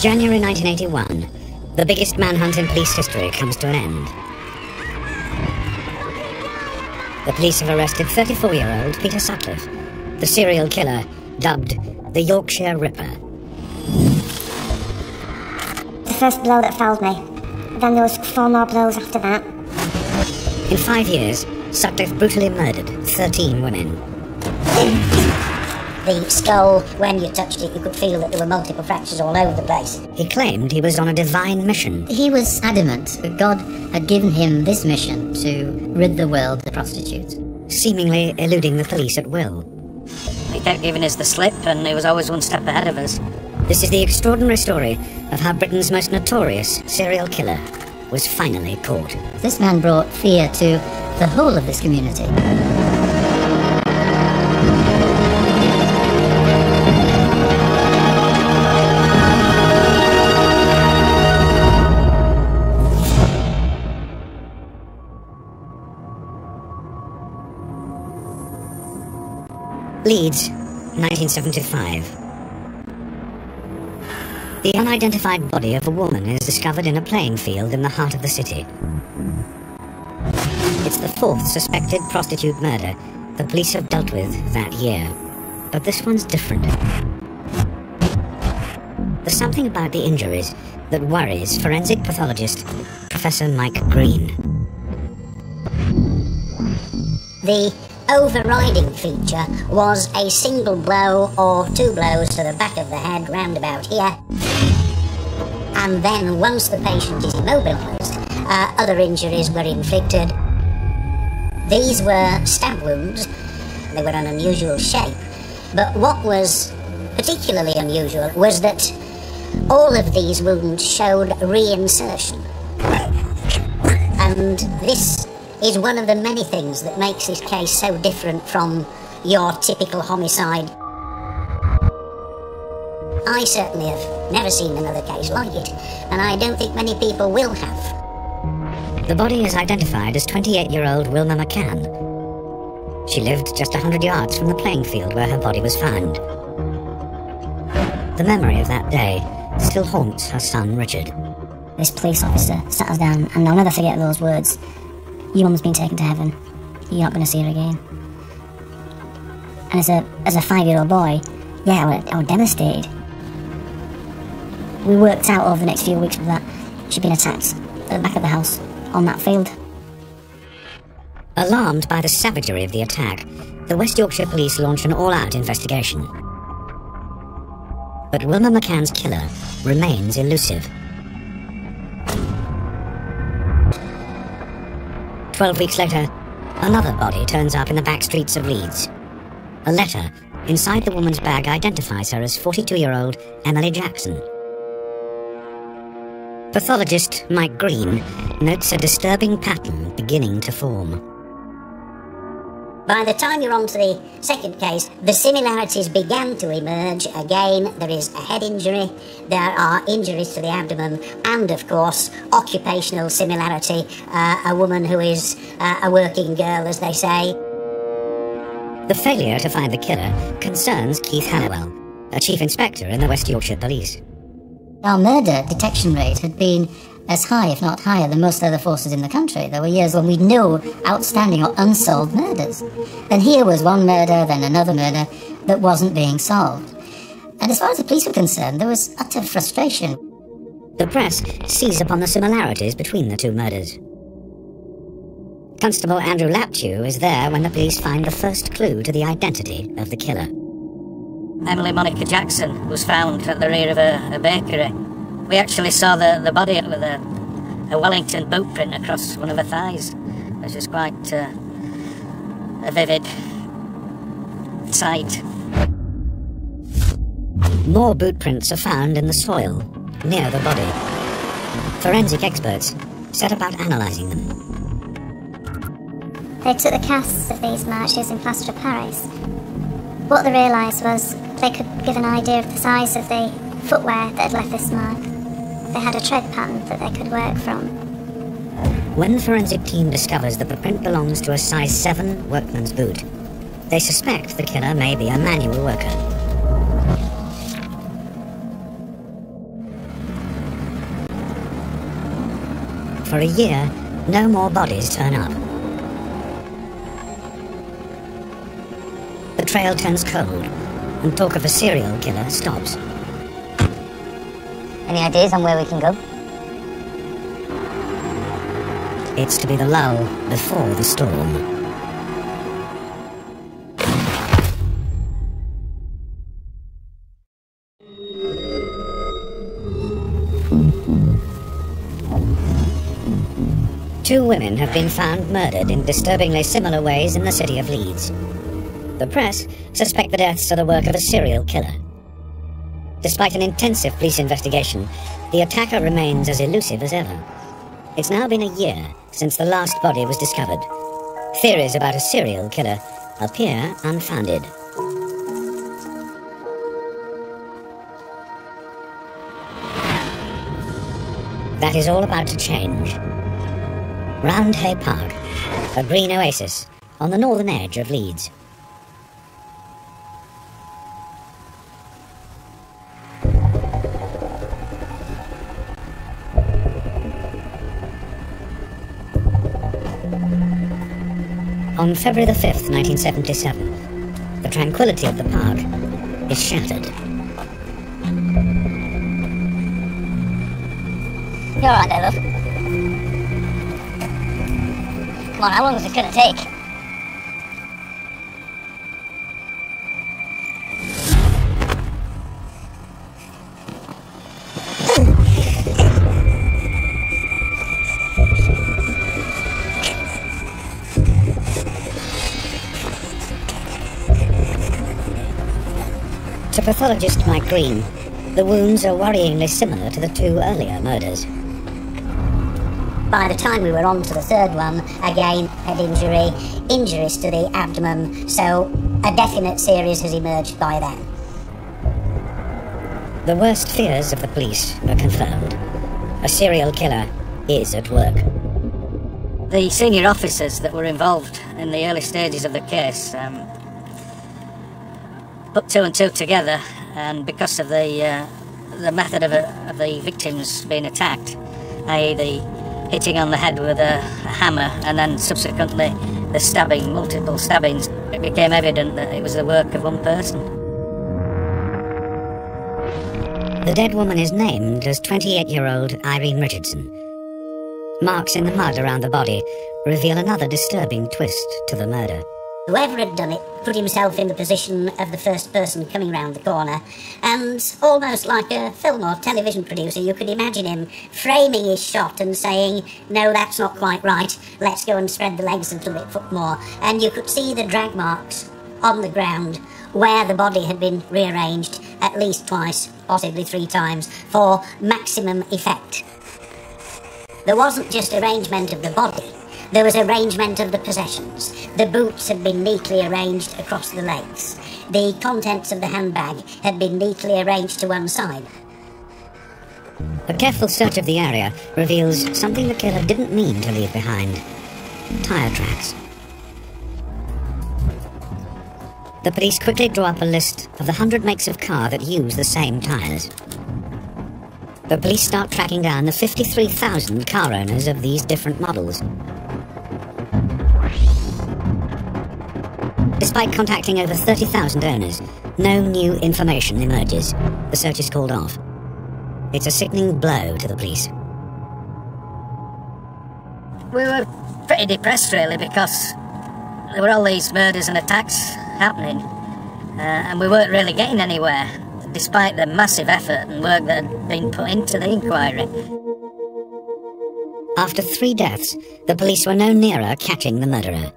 January 1981. The biggest manhunt in police history comes to an end. The police have arrested 34-year-old Peter Sutcliffe, the serial killer dubbed the Yorkshire Ripper. The first blow that felled me. Then there was 4 more blows after that. In 5 years, Sutcliffe brutally murdered 13 women. The skull, when you touched it, you could feel that there were multiple fractures all over the place. He claimed he was on a divine mission. He was adamant that God had given him this mission to rid the world of prostitutes, seemingly eluding the police at will. He kept giving us the slip, and he was always one step ahead of us. This is the extraordinary story of how Britain's most notorious serial killer was finally caught. This man brought fear to the whole of this community. Leeds, 1975. The unidentified body of a woman is discovered in a playing field in the heart of the city. It's the 4th suspected prostitute murder the police have dealt with that year. But this one's different. There's something about the injuries that worries forensic pathologist Professor Mike Green. The overriding feature was a single blow or 2 blows to the back of the head round about here, and then once the patient is immobilised, other injuries were inflicted. These were stab wounds. They were an unusual shape, but what was particularly unusual was that all of these wounds showed reinsertion, and this is one of the many things that makes this case so different from your typical homicide. I certainly have never seen another case like it, and I don't think many people will have. The body is identified as 28-year-old Wilma McCann. She lived just 100 yards from the playing field where her body was found. The memory of that day still haunts her son Richard. This police officer sat us down, and I'll never forget those words. Your mum's been taken to heaven. You're not going to see her again. And as a 5-year-old boy, yeah, I was devastated. We worked out over the next few weeks with that. She'd been attacked at the back of the house on that field. Alarmed by the savagery of the attack, the West Yorkshire police launched an all-out investigation. But Wilma McCann's killer remains elusive. 12 weeks later, another body turns up in the back streets of Leeds. A letter inside the woman's bag identifies her as 42-year-old Emily Jackson. Pathologist Mike Green notes a disturbing pattern beginning to form. By the time you're on to the second case, the similarities began to emerge. Again, there is a head injury, there are injuries to the abdomen, and of course, occupational similarity. A woman who is a working girl, as they say. The failure to find the killer concerns Keith Halliwell, a chief inspector in the West Yorkshire Police. Our murder detection rate had been as high, if not higher, than most other forces in the country. There were years when we knew outstanding or unsolved murders. Then here was one murder, then another murder that wasn't being solved. And as far as the police were concerned, there was utter frustration. The press seized upon the similarities between the 2 murders. Constable Andrew Laptew is there when the police find the first clue to the identity of the killer. Emily Monica Jackson was found at the rear of a bakery. We actually saw the body with a Wellington boot print across one of her thighs, which is quite a vivid sight. More boot prints are found in the soil near the body. Forensic experts set about analysing them. They took the casts of these marches in plaster of Paris. What they realised was they could give an idea of the size of the footwear that had left this mark. They had a tread pattern that they could work from. When the forensic team discovers that the print belongs to a size 7 workman's boot, they suspect the killer may be a manual worker. For a year, no more bodies turn up. The trail turns cold, and talk of a serial killer stops. Any ideas on where we can go? It's to be the lull before the storm. Two women have been found murdered in disturbingly similar ways in the city of Leeds. The press suspect the deaths are the work of a serial killer. Despite an intensive police investigation, the attacker remains as elusive as ever. It's now been a year since the last body was discovered. Theories about a serial killer appear unfounded. That is all about to change. Roundhay Park, a green oasis on the northern edge of Leeds. On February the 5th, 1977, the tranquility of the park is shattered. You're alright there, love. Come on, how long is it gonna take? To pathologist Mike Green, the wounds are worryingly similar to the two earlier murders. By the time we were on to the third one, again, head injury, injuries to the abdomen, so a definite series has emerged by then. The worst fears of the police are confirmed. A serial killer is at work. The senior officers that were involved in the early stages of the case put two and two together, and because of the method of the victims being attacked, i.e. the hitting on the head with a hammer and then subsequently the stabbing, multiple stabbings, it became evident that it was the work of one person. The dead woman is named as 28-year-old Irene Richardson. Marks in the mud around the body reveal another disturbing twist to the murder. Whoever had done it put himself in the position of the first person coming round the corner, and almost like a film or television producer, you could imagine him framing his shot and saying, "No, that's not quite right, let's go and spread the legs a little bit more." And you could see the drag marks on the ground where the body had been rearranged at least twice, possibly three times, for maximum effect. There wasn't just arrangement of the body, there was arrangement of the possessions. The boots had been neatly arranged across the legs. The contents of the handbag had been neatly arranged to one side. A careful search of the area reveals something the killer didn't mean to leave behind. Tyre tracks. The police quickly draw up a list of the 100 makes of car that use the same tyres. The police start tracking down the 53,000 car owners of these different models. Despite contacting over 30,000 owners, no new information emerges. The search is called off. It's a sickening blow to the police. We were pretty depressed really, because there were all these murders and attacks happening, and we weren't really getting anywhere, despite the massive effort and work that had been put into the inquiry. After 3 deaths, the police were no nearer catching the murderer.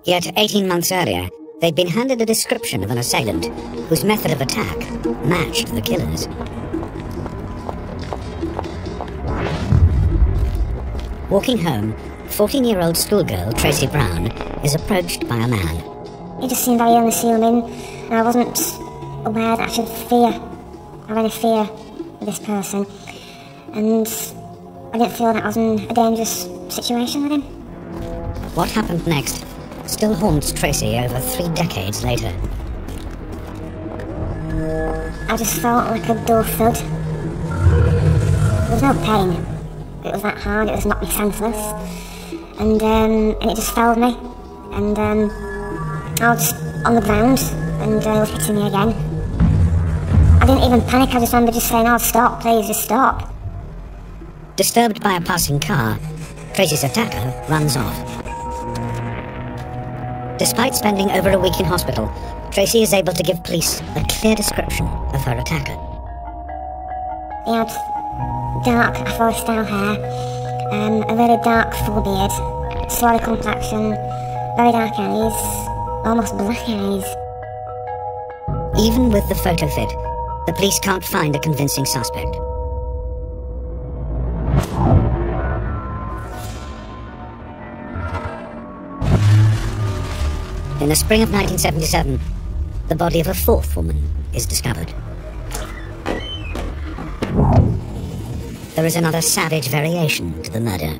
Yet 18 months earlier, they'd been handed a description of an assailant whose method of attack matched the killer's. Walking home, 14-year-old schoolgirl Tracy Brown is approached by a man. He just seemed very unassuming, and I wasn't aware that I should have any fear of this person, and I didn't feel that I was in a dangerous situation with him. What happened next still haunts Tracy over 3 decades later. I just felt like a dull thud. There was no pain. It was that hard, it just knocked me senseless. And it just felled me. And I was just on the ground, and it was hitting me again. I didn't even panic, I just remember just saying, oh, stop, please, just stop. Disturbed by a passing car, Tracy's attacker runs off. Despite spending over a week in hospital, Tracy is able to give police a clear description of her attacker. He had dark Afro-style hair, a really dark full beard, swarthy complexion, very dark eyes, almost black eyes. Even with the photo fit, the police can't find a convincing suspect. In the spring of 1977, the body of a fourth woman is discovered. There is another savage variation to the murder.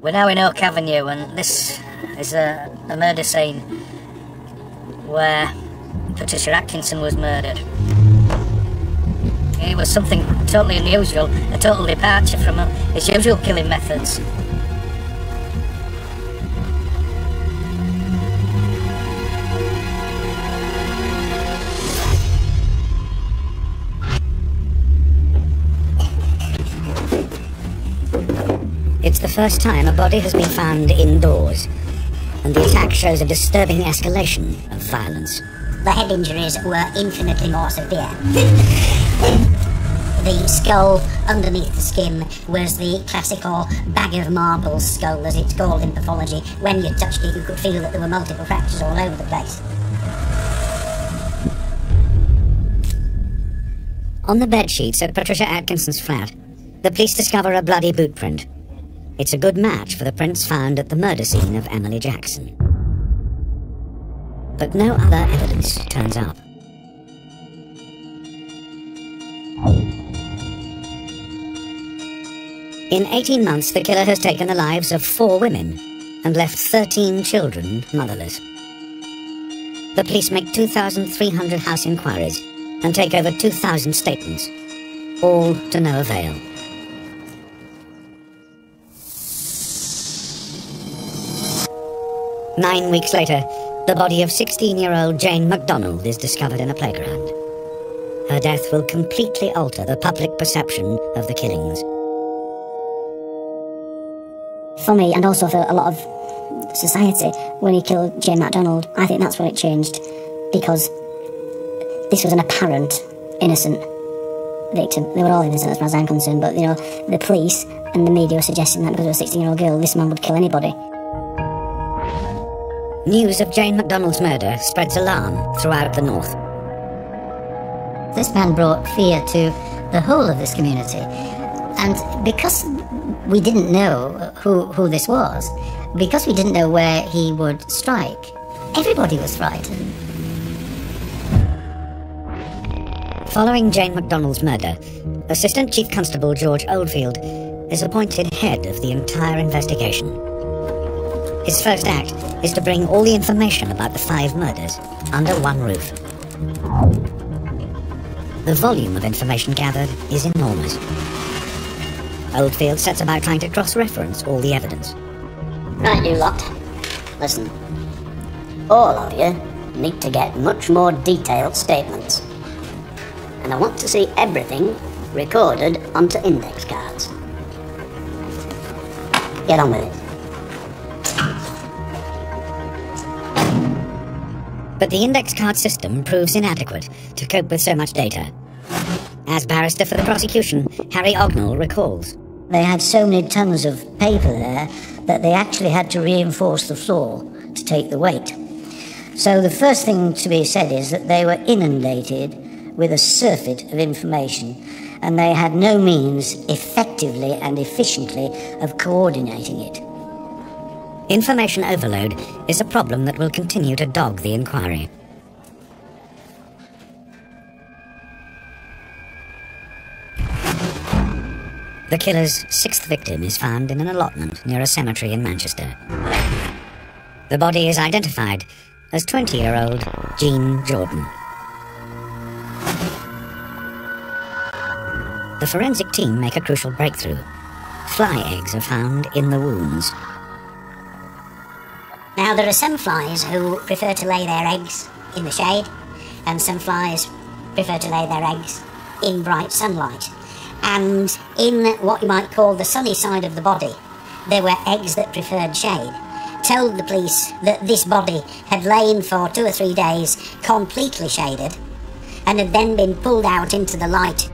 We're now in Oak Avenue, and this is a murder scene where Patricia Atkinson was murdered. It was something totally unusual, a total departure from his usual killing methods. It's the first time a body has been found indoors, and the attack shows a disturbing escalation of violence. The head injuries were infinitely more severe. The skull underneath the skin was the classical bag of marbles skull, as it's called in pathology. When you touched it, you could feel that there were multiple fractures all over the place. On the bedsheets at Patricia Atkinson's flat, the police discover a bloody boot print. It's a good match for the prints found at the murder scene of Emily Jackson. But no other evidence turns up. In 18 months, the killer has taken the lives of 4 women and left 13 children motherless. The police make 2,300 house inquiries and take over 2,000 statements, all to no avail. Nine weeks later, the body of 16-year-old Jane MacDonald is discovered in a playground. Her death will completely alter the public perception of the killings. For me, and also for a lot of society, when he killed Jane MacDonald, I think that's when it changed, because this was an apparent innocent victim. They were all innocent as far as I'm concerned, but, you know, the police and the media were suggesting that because of a 16-year-old girl, this man would kill anybody. News of Jane MacDonald's murder spreads alarm throughout the North. This man brought fear to the whole of this community. And because we didn't know who this was, because we didn't know where he would strike, everybody was frightened. Following Jane MacDonald's murder, Assistant Chief Constable George Oldfield is appointed head of the entire investigation. His first act is to bring all the information about the 5 murders under one roof. The volume of information gathered is enormous. Oldfield sets about trying to cross-reference all the evidence. Right, you lot. Listen. All of you need to get much more detailed statements. And I want to see everything recorded onto index cards. Get on with it. But the index card system proves inadequate to cope with so much data. As barrister for the prosecution, Harry Ognall recalls. They had so many tons of paper there that they actually had to reinforce the floor to take the weight. So the first thing to be said is that they were inundated with a surfeit of information, and they had no means effectively and efficiently of coordinating it. Information overload is a problem that will continue to dog the inquiry. The killer's 6th victim is found in an allotment near a cemetery in Manchester. The body is identified as 20-year-old Jean Jordan. The the forensic team make a crucial breakthrough. Fly eggs are found in the wounds. Now, there are some flies who prefer to lay their eggs in the shade, and some flies prefer to lay their eggs in bright sunlight. And in what you might call the sunny side of the body, there were eggs that preferred shade. Told the police that this body had lain for 2 or 3 days completely shaded and had then been pulled out into the light.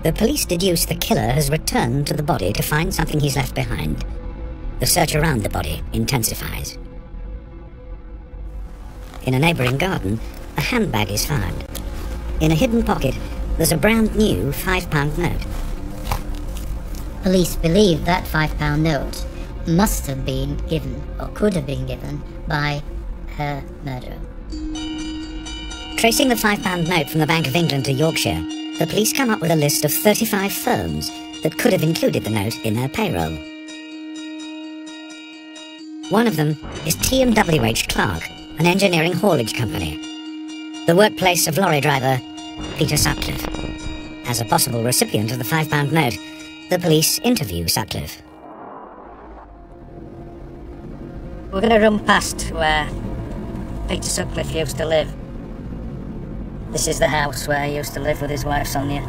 The police deduce the killer has returned to the body to find something he's left behind. The search around the body intensifies. In a neighbouring garden, a handbag is found. In a hidden pocket, there's a brand new £5 note. Police believe that £5 note must have been given, or could have been given, by her murderer. Tracing the £5 note from the Bank of England to Yorkshire, the police come up with a list of 35 firms that could have included the note in their payroll. One of them is T&WH Clark, an engineering haulage company. The workplace of lorry driver Peter Sutcliffe. As a possible recipient of the £5 note, the police interview Sutcliffe. We're going to run past where Peter Sutcliffe used to live. This is the house where he used to live with his wife Sonia.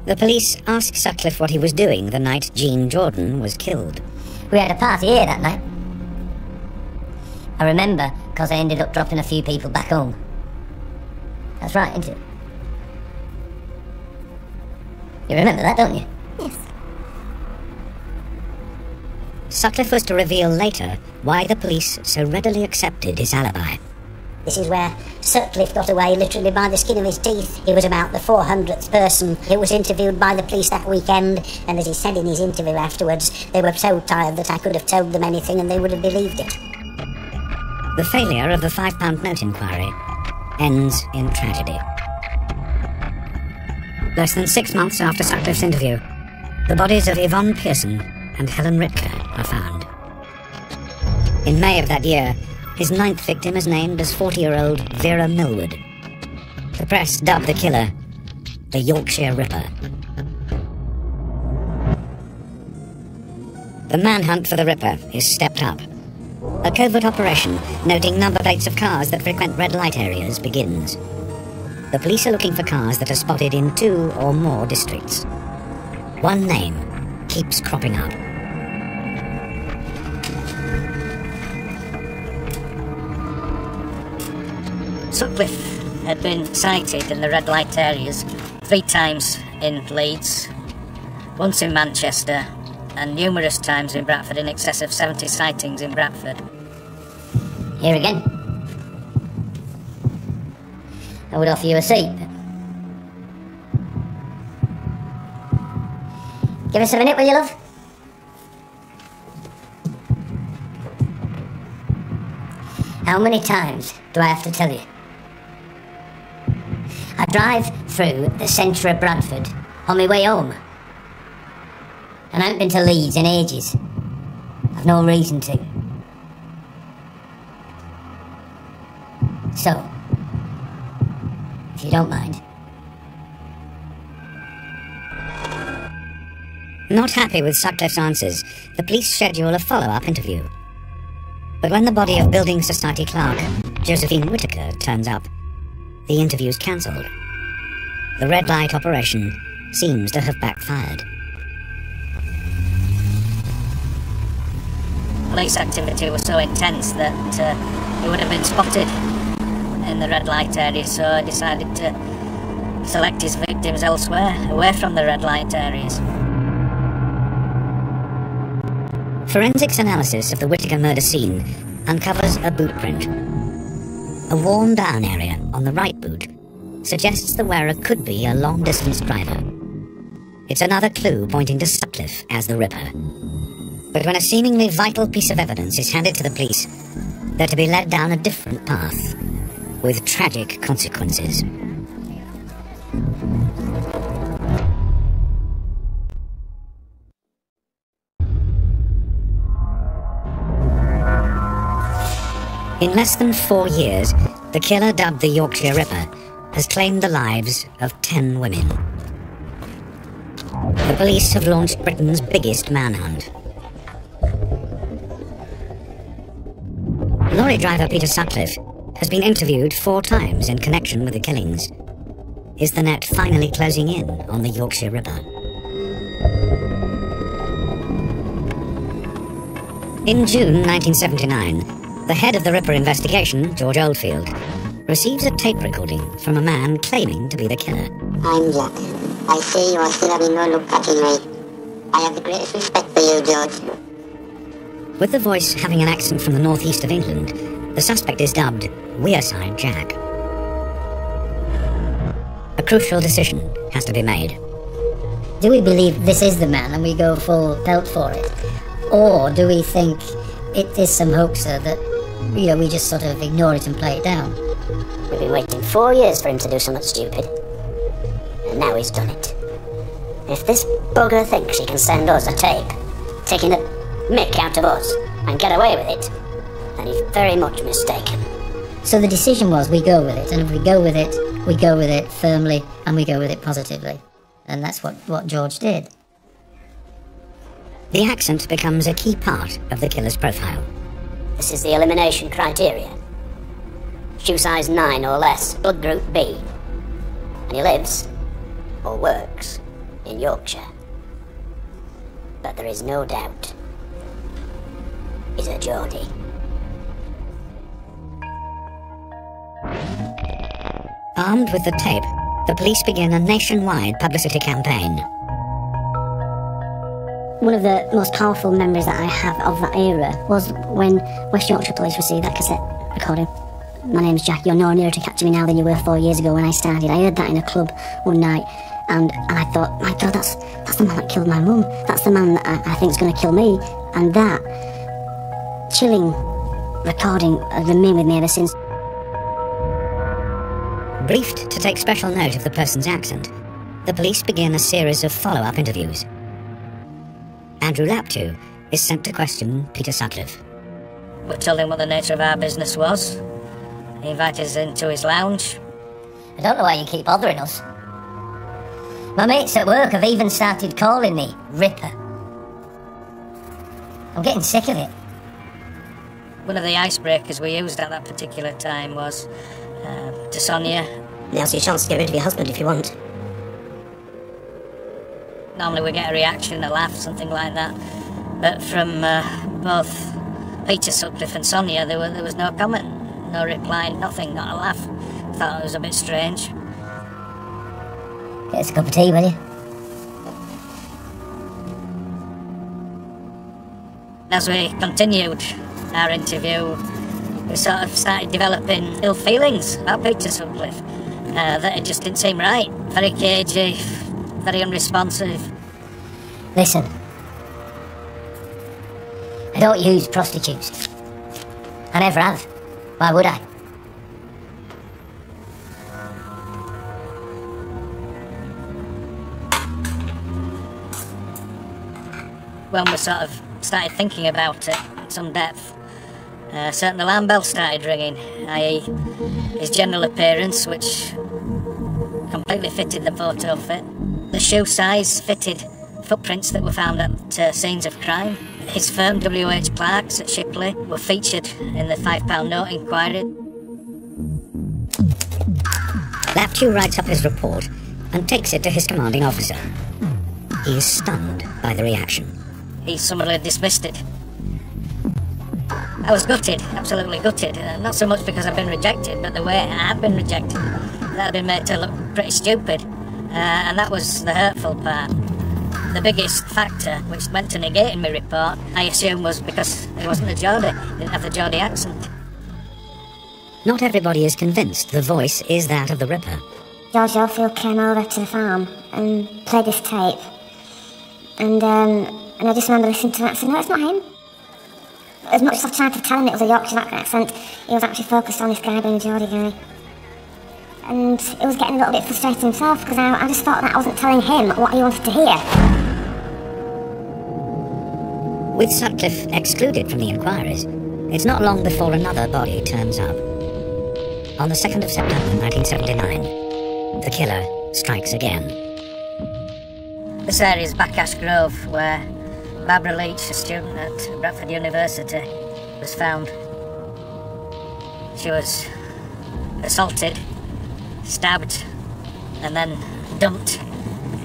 The police ask Sutcliffe what he was doing the night Jean Jordan was killed. We had a party here that night. I remember, because I ended up dropping a few people back home. That's right, isn't it? You remember that, don't you? Yes. Sutcliffe was to reveal later why the police so readily accepted his alibi. This is where Sutcliffe got away literally by the skin of his teeth. He was about the 400th person who was interviewed by the police that weekend, and as he said in his interview afterwards, they were so tired that I could have told them anything and they would have believed it. The failure of the £5 note inquiry ends in tragedy. Less than 6 months after Sutcliffe's interview, the bodies of Yvonne Pearson and Helen Ritker are found. In May of that year, his 9th victim is named as 40-year-old Vera Millwood. The press dubbed the killer the Yorkshire Ripper. The manhunt for the Ripper is stepped up. A covert operation noting number plates of cars that frequent red light areas begins. The police are looking for cars that are spotted in 2 or more districts. One name keeps cropping up. Sutcliffe had been sighted in the red light areas 3 times in Leeds, once in Manchester, and numerous times in Bradford, in excess of 70 sightings in Bradford. Here again. I would offer you a seat. Give us a minute, will you, love? How many times do I have to tell you? I drive through the centre of Bradford on my way home. And I haven't been to Leeds in ages. I've no reason to. So, if you don't mind. Not happy with Sutcliffe's answers, the police schedule a follow-up interview. But when the body of Building Society clerk Josephine Whittaker turns up, the interview's cancelled. The red light operation seems to have backfired. Police activity was so intense that he would have been spotted in the red light area, so he decided to select his victims elsewhere, away from the red light areas. Forensics analysis of the Whittaker murder scene uncovers a boot print. A worn-down area on the right boot suggests the wearer could be a long-distance driver. It's another clue pointing to Sutcliffe as the Ripper. But when a seemingly vital piece of evidence is handed to the police, they're to be led down a different path, with tragic consequences. In less than 4 years, the killer dubbed the Yorkshire Ripper has claimed the lives of 10 women. The police have launched Britain's biggest manhunt. Lorry driver Peter Sutcliffe has been interviewed 4 times in connection with the killings. Is the net finally closing in on the Yorkshire Ripper? In June 1979, the head of the Ripper investigation, George Oldfield, receives a tape recording from a man claiming to be the killer. I'm Jack. I see you are still having no look back in me. I have the greatest respect for you, George. With the voice having an accent from the northeast of England, the suspect is dubbed Wearside Jack. A crucial decision has to be made. Do we believe this is the man and we go full pelt for it? Or do we think it is some hoaxer that, we just sort of ignore it and play it down? We've been waiting 4 years for him to do something stupid. And now he's done it. If this bugger thinks he can send us a tape, taking the mick out of us, and get away with it, then he's very much mistaken. So the decision was we go with it, and if we go with it, we go with it firmly, and we go with it positively. And that's what George did. The accent becomes a key part of the killer's profile. This is the elimination criteria. Shoe size 9 or less, blood group B. And he lives, or works, in Yorkshire. But there is no doubt he's a Geordie. Armed with the tape, the police begin a nationwide publicity campaign. One of the most powerful memories that I have of that era was when West Yorkshire Police received that cassette recording. My name's Jack, you're no nearer to catching me now than you were 4 years ago when I started. I heard that in a club one night, and I thought, my God, that's the man that killed my mum. That's the man that I think's going to kill me. And that chilling recording remained with me ever since. Briefed to take special note of the person's accent, the police begin a series of follow-up interviews. Andrew Laptew is sent to question Peter Sutcliffe. We told him what the nature of our business was. He invited us into his lounge. I don't know why you keep bothering us. My mates at work have even started calling me Ripper. I'm getting sick of it. One of the icebreakers we used at that particular time was to Sonia. Now's your chance to get rid of your husband if you want. Normally we get a reaction, a laugh, something like that. But from both Peter Sutcliffe and Sonia, there was no comment, no reply, nothing, not a laugh. Thought it was a bit strange. Get us a cup of tea, will you? As we continued our interview, we sort of started developing ill feelings about Peter Sutcliffe. That it just didn't seem right. Very cagey, very unresponsive. Listen. I don't use prostitutes. I never have. Why would I? When we sort of started thinking about it in some depth, certain alarm bells started ringing, i.e. his general appearance, which completely fitted the photo fit, the shoe size fitted footprints that were found at scenes of crime, his firm W.H. Clark's at Shipley were featured in the £5 note inquiry. Laptew writes up his report and takes it to his commanding officer. He is stunned by the reaction. He summarily dismissed it. I was gutted, absolutely gutted. Not so much because I've been rejected, but the way I had been rejected. That had been made to look pretty stupid. And that was the hurtful part. The biggest factor, which went to negating my report, I assume was because he wasn't a Geordie, didn't have the Geordie accent. Not everybody is convinced the voice is that of the Ripper. George Oldfield came over to the farm and played this tape. And I just remember listening to that and saying, no, it's not him. As much as I tried to tell him it was a Yorkshire accent, he was actually focused on this guy being a Geordie guy. And it was getting a little bit frustrating himself, because I just thought that I wasn't telling him what he wanted to hear. With Sutcliffe excluded from the inquiries, it's not long before another body turns up. On the 2nd of September 1979, The killer strikes again. This area is Backash Grove, where Barbara Leach, a student at Bradford University, was found. She was assaulted, stabbed, and then dumped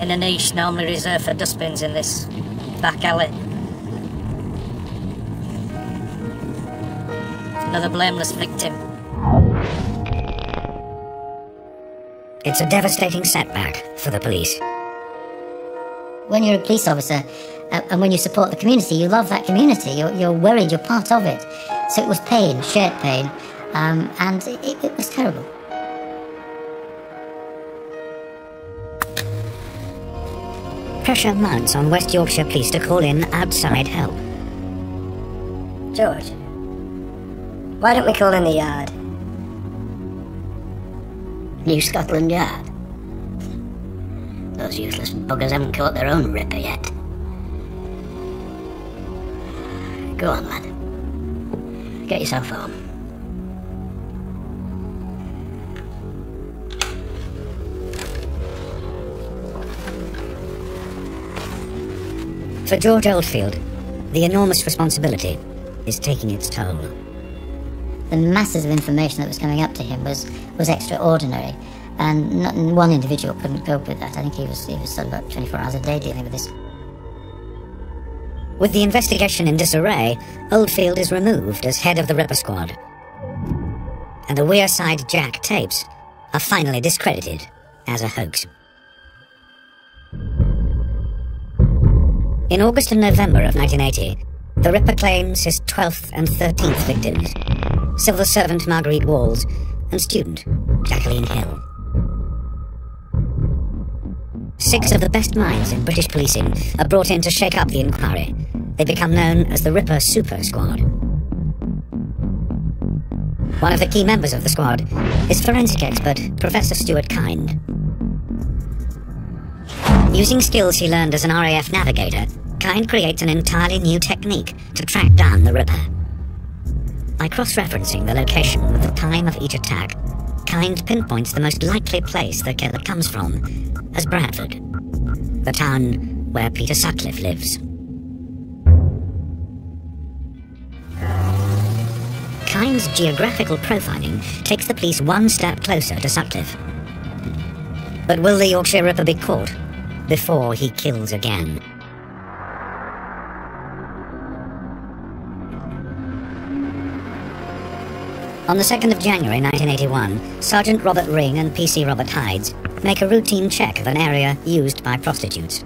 in a niche normally reserved for dustbins in this back alley. Another blameless victim. It's a devastating setback for the police. When you're a police officer and when you support the community, you love that community. You're worried, you're part of it. So it was pain, shared pain, and it was terrible. Pressure mounts on West Yorkshire Police to call in outside help. George, why don't we call in the yard? New Scotland Yard. Those useless buggers haven't caught their own Ripper yet. Go on, lad. Get yourself home. For George Oldfield, the enormous responsibility is taking its toll. The masses of information that was coming up to him was extraordinary, and one individual couldn't cope with that. I think he was sort of about 24 hours a day dealing with this. With the investigation in disarray, Oldfield is removed as head of the Ripper Squad, and the Wearside Jack tapes are finally discredited as a hoax. In August and November of 1980, the Ripper claims his 12th and 13th victims: civil servant Marguerite Walls and student Jacqueline Hill. 6 of the best minds in British policing are brought in to shake up the inquiry. They become known as the Ripper Super Squad. One of the key members of the squad is forensic expert Professor Stuart Kind. Using skills he learned as an RAF navigator, Kind creates an entirely new technique to track down the Ripper. By cross-referencing the location with the time of each attack, Kind pinpoints the most likely place the killer comes from as Bradford, the town where Peter Sutcliffe lives. Kind's geographical profiling takes the police one step closer to Sutcliffe. But will the Yorkshire Ripper be caught before he kills again? On the 2nd of January 1981, Sergeant Robert Ring and PC Robert Hydes make a routine check of an area used by prostitutes.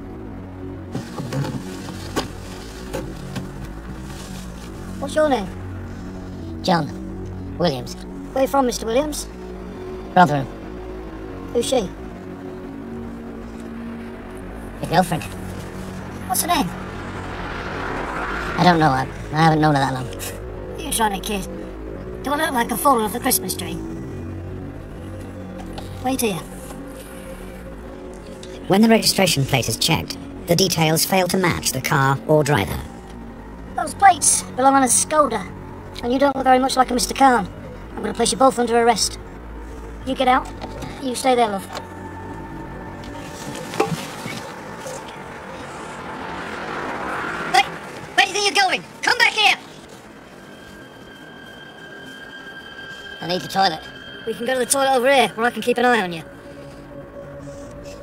What's your name? John Williams. Where you from, Mr. Williams? Rotherham. Who's she? Your girlfriend. What's her name? I don't know. I haven't known her that long. You trying to kid. Do I look like I've fallen off the Christmas tree? Wait here. When the registration plate is checked, the details fail to match the car or driver. Those plates belong on a Skoda, and you don't look very much like a Mr. Khan. I'm going to place you both under arrest. You get out. You stay there, love. Where do you think you're going? Come back here! I need the toilet. We can go to the toilet over here, where I can keep an eye on you.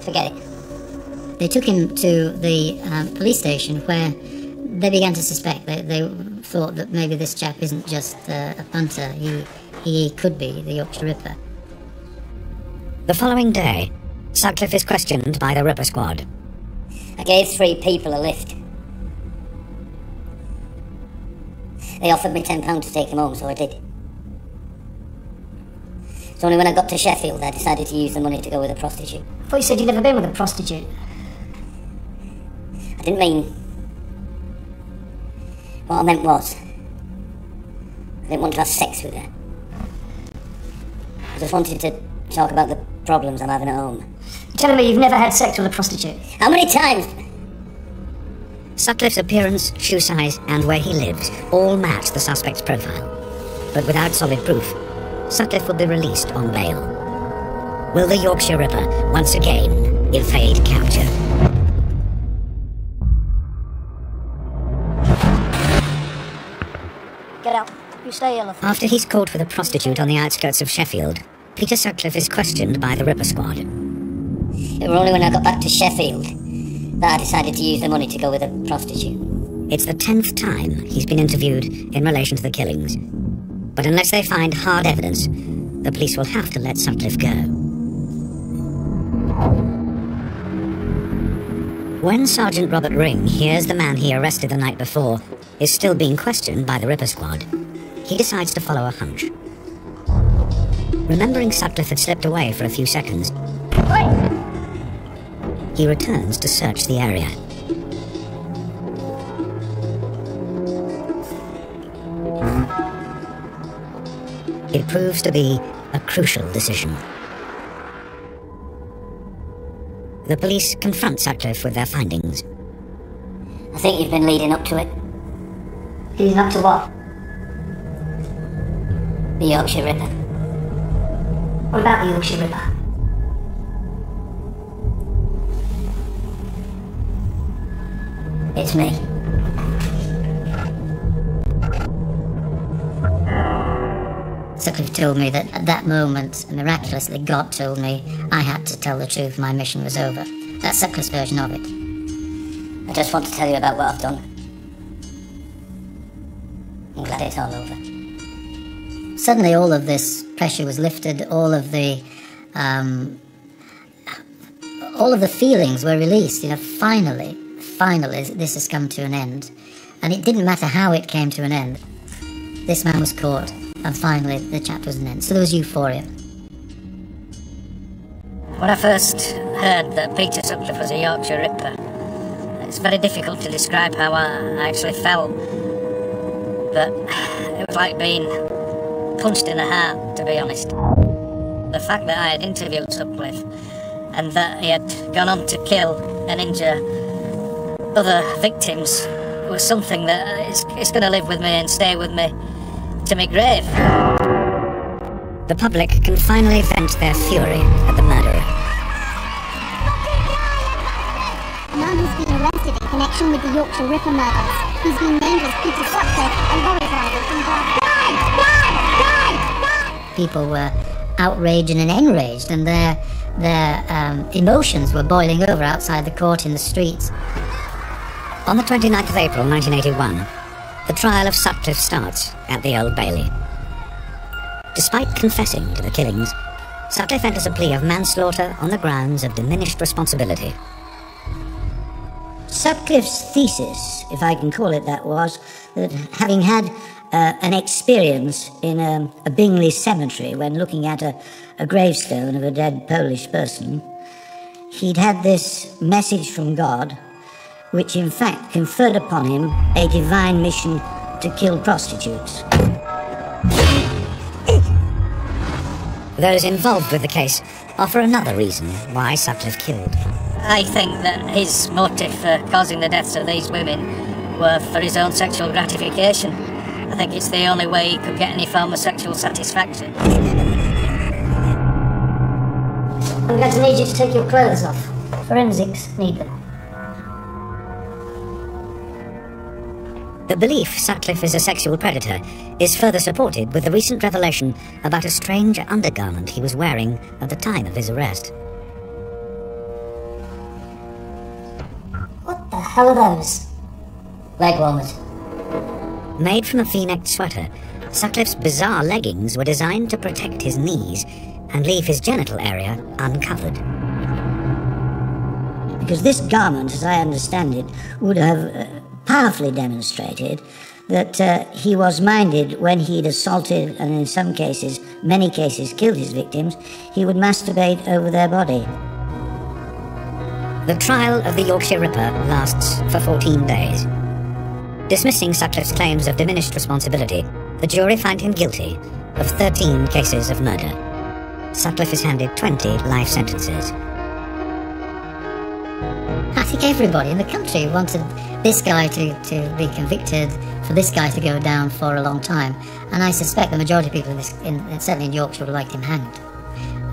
Forget it. They took him to the police station where they began to suspect. They thought that maybe this chap isn't just a punter. He could be the Yorkshire Ripper. The following day, Sutcliffe is questioned by the Ripper Squad. I gave 3 people a lift. They offered me £10 to take him home, so I did. It's only when I got to Sheffield I decided to use the money to go with a prostitute. I thought you said you'd never been with a prostitute. I didn't mean... What I meant was... I didn't want to have sex with her. I just wanted to talk about the problems I'm having at home. You're telling me you've never had sex with a prostitute? How many times? Sutcliffe's appearance, shoe size, and where he lives all match the suspect's profile. But without solid proof, Sutcliffe will be released on bail. Will the Yorkshire Ripper once again evade capture? Get out. You stay here, love. After he's caught with a prostitute on the outskirts of Sheffield, Peter Sutcliffe is questioned by the Ripper Squad. It was only when I got back to Sheffield that I decided to use the money to go with a prostitute. It's the 10th time he's been interviewed in relation to the killings. But unless they find hard evidence, the police will have to let Sutcliffe go. When Sergeant Robert Ring hears the man he arrested the night before is still being questioned by the Ripper Squad, he decides to follow a hunch. Remembering Sutcliffe had slipped away for a few seconds, he returns to search the area. It proves to be a crucial decision. The police confront Sutcliffe with their findings. I think you've been leading up to it. Leading up to what? The Yorkshire Ripper. What about the Yorkshire Ripper? It's me. Sutcliffe told me that at that moment, miraculously, God told me I had to tell the truth, my mission was over. That's Sutcliffe's version of it. I just want to tell you about what I've done. I'm glad it's all over. Suddenly all of this pressure was lifted, all of the feelings were released. Finally, this has come to an end. And it didn't matter how it came to an end. This man was caught, and finally the chapter was an end. So there was euphoria. When I first heard that Peter Sutcliffe was a Yorkshire Ripper, it's very difficult to describe how I actually felt. But it was like being punched in the heart, to be honest. The fact that I had interviewed Sutcliffe and that he had gone on to kill and injure other victims was something that it's going to live with me and stay with me to my grave. The public can finally vent their fury at the murderer. A man has been arrested in connection with the Yorkshire Ripper murders. He's been named as Peter Sutcliffe, a lorry driver from People were outraged and enraged, and their emotions were boiling over outside the court in the streets. On the 29th of April 1981, the trial of Sutcliffe starts at the Old Bailey. Despite confessing to the killings, Sutcliffe enters a plea of manslaughter on the grounds of diminished responsibility. Sutcliffe's thesis, if I can call it that, was that having had an experience in a Bingley cemetery when looking at a gravestone of a dead Polish person, he'd had this message from God, which in fact conferred upon him a divine mission to kill prostitutes. Those involved with the case offer another reason why Sutcliffe killed. I think that his motive for causing the deaths of these women were for his own sexual gratification. I think it's the only way he could get any form of sexual satisfaction. I'm going to need you to take your clothes off. Forensics need them. The belief Sutcliffe is a sexual predator is further supported with the recent revelation about a strange undergarment he was wearing at the time of his arrest. What the hell are those? Leg warmers. Made from a V-necked sweater, Sutcliffe's bizarre leggings were designed to protect his knees and leave his genital area uncovered. Because this garment, as I understand it, would have powerfully demonstrated that he was minded when he'd assaulted and in some cases, many cases, killed his victims, he would masturbate over their body. The trial of the Yorkshire Ripper lasts for 14 days. Dismissing Sutcliffe's claims of diminished responsibility, the jury find him guilty of 13 cases of murder. Sutcliffe is handed 20 life sentences. I think everybody in the country wanted this guy to be convicted, for this guy to go down for a long time. And I suspect the majority of people, certainly in Yorkshire, would have liked him hanged.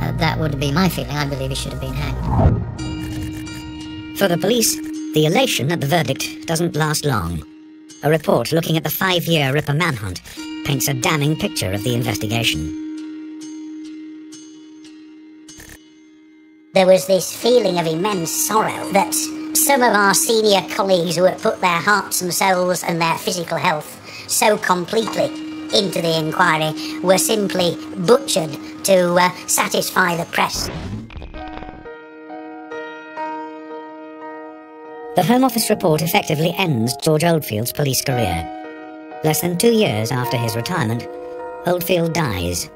That would be my feeling. I believe he should have been hanged. For the police, the elation at the verdict doesn't last long. A report looking at the 5-year Ripper manhunt paints a damning picture of the investigation. There was this feeling of immense sorrow that some of our senior colleagues who had put their hearts and souls and their physical health so completely into the inquiry were simply butchered to satisfy the press. The Home Office report effectively ends George Oldfield's police career. Less than 2 years after his retirement, Oldfield dies,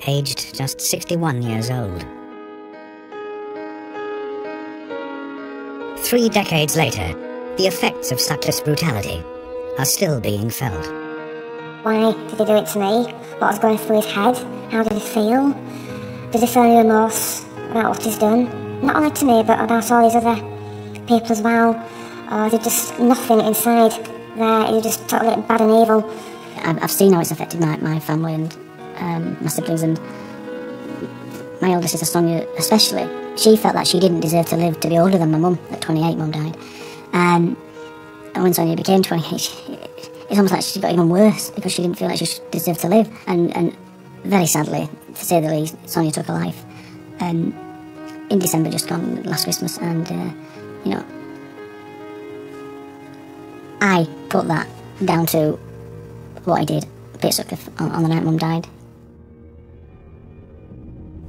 aged just 61 years old. 3 decades later, the effects of Sutcliffe's brutality are still being felt. Why did he do it to me? What was going through his head? How did he feel? Did he feel any remorse about what he's done? Not only to me, but about all these other people as well. Or is it just nothing inside there? Is he just totally bad and evil? I've seen how it's affected my family and my siblings, and my older sister Sonia especially. She felt that she didn't deserve to live to be older than my mum. At 28, mum died. And when Sonia became 28, it's almost like she got even worse because she didn't feel like she deserved to live. And very sadly, to say the least, Sonia took her life. And in December, just gone last Christmas, and you know, I put that down to what I did, Peter Sutcliffe, on the night mum died.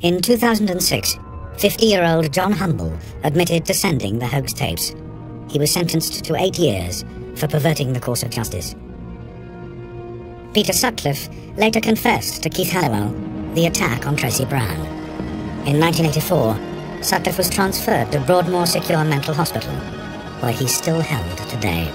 In 2006, 50-year-old John Humble admitted to sending the hoax tapes. He was sentenced to 8 years for perverting the course of justice. Peter Sutcliffe later confessed to Keith Halliwell the attack on Tracy Brown. In 1984, Sutcliffe was transferred to Broadmoor Secure Mental Hospital, where he's still held today.